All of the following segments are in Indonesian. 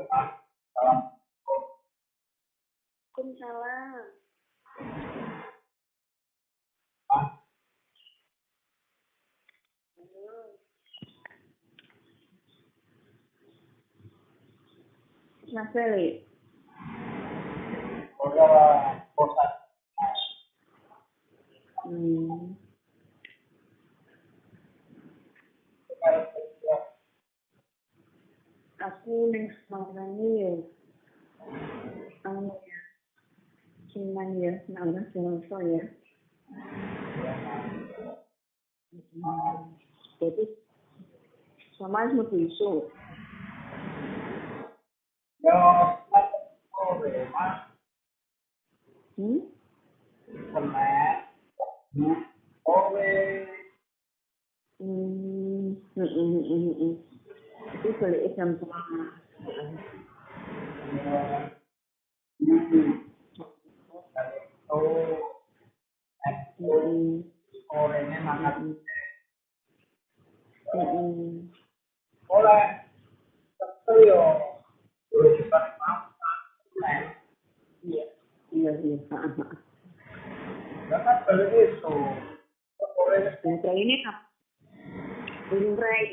Waalaikumsalam. Mas Feli. Aku ning Semarang ya. Ya. Cuman ya, nambah Jawa ya. Jadi sama semua isu. Itu balik jam sama. Orangnya makan. Oleh betul yo. Iya. Jangan balik itu. Bahasa ini apa? Burung rai.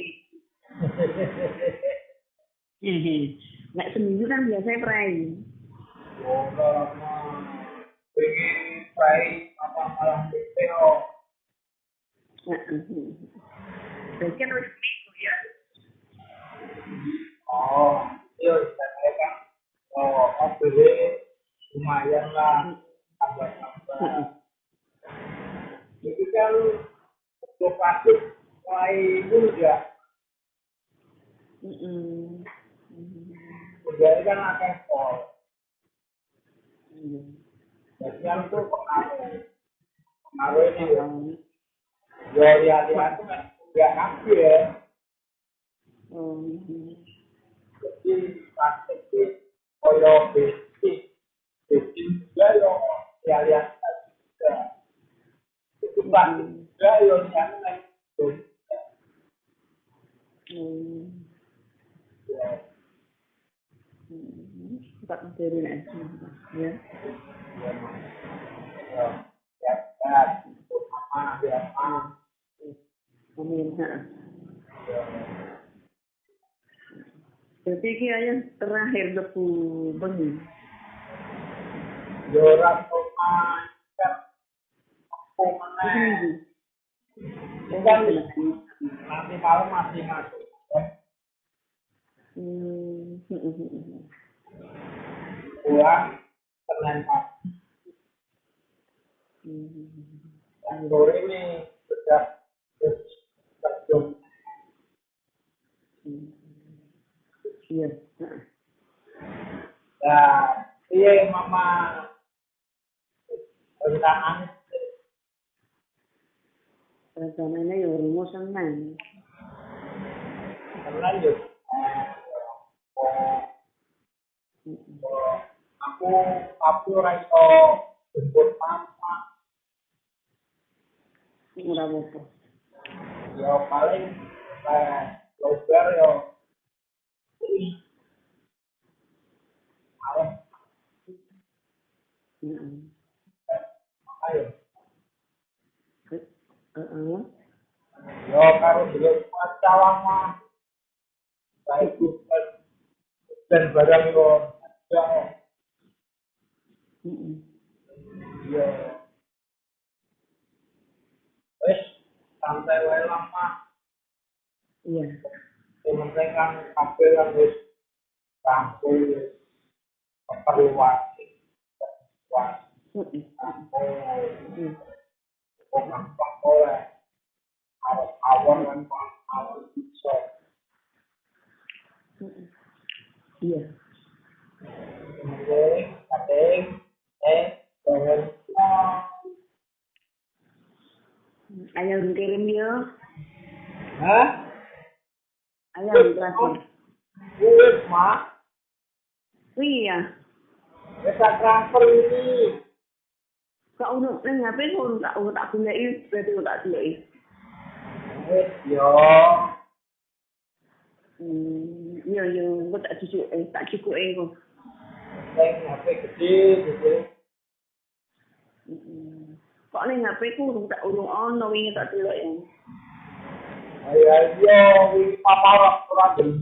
Nggak seminggu kan biasanya rai. Oh, lama. Pengen baik apa malam itu. Berarti kan harus seminggu ya. Oh, iya, saya kan. Oh, beli lumayan lah. Tambah-tambah. Jadi kan untuk plastik mulai dulu ya. Udah kan akan pol. Jadi yang itu pengaruh ini ya. Ya lihat itu kan nggak ngerti ya. Jadi plastik itu koyo besi juga ya lihat juga. Itu plastik juga yang Tak materi lah. Ya. Amin. Jadi kia yang terakhir depu bengi. Joran rumah kan aku menang. Nanti malam masih masuk. Pulang Senin pagi. Dan sore ini sudah terjun. Iya. Ya, iya mama Rencananya ya rumus senang. lanjut. Aku raiso jemput mama. Murah apa? Ya paling logar yo. Ayo. Yo karo dulu masalah mah. Baik dan barang yo. Iya. Santai wae lama. Iya. Yang penting kan kabel kan wis rampung keperluan. Gampang oleh awal kan awal bisa. Iya. Kadang dengan Ayah kirim yo. hah? Ayah transfer. Wis, Mak. Iya. Bisa transfer ini. Kau nak HP kau tak boleh berarti kau tak boleh. Wis yo. Iya, gue tak cukup kok. Yang HP gede gitu. Kok ning HP ku urung ono wingi tak delok ya. Ya iya, ini papa orang dulu.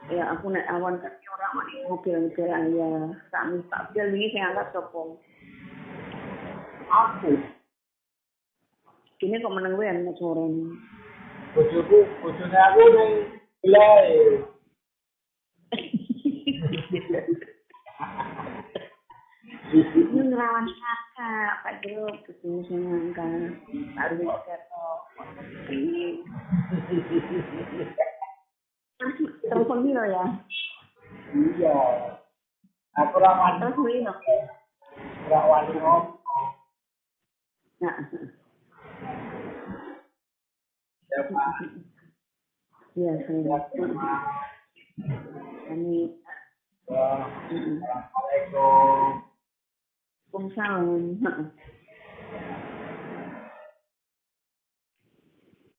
Ya aku nek awan kan ora mari mobil ya tak bel wingi sing angkat sapa. Aku, Kini kok meneng wae ana suarane. bojone aku ning belai. Ini ngelawan kakak, Pak Jo, ketemu sama angkat. Taruh ketok. Telepon dulu ya. Iya. Aku rawan. Terus dulu. Rawan ngomong. Nah. Siapa? Iya, saya. Kami. Assalamualaikum. Waalaikumsalam.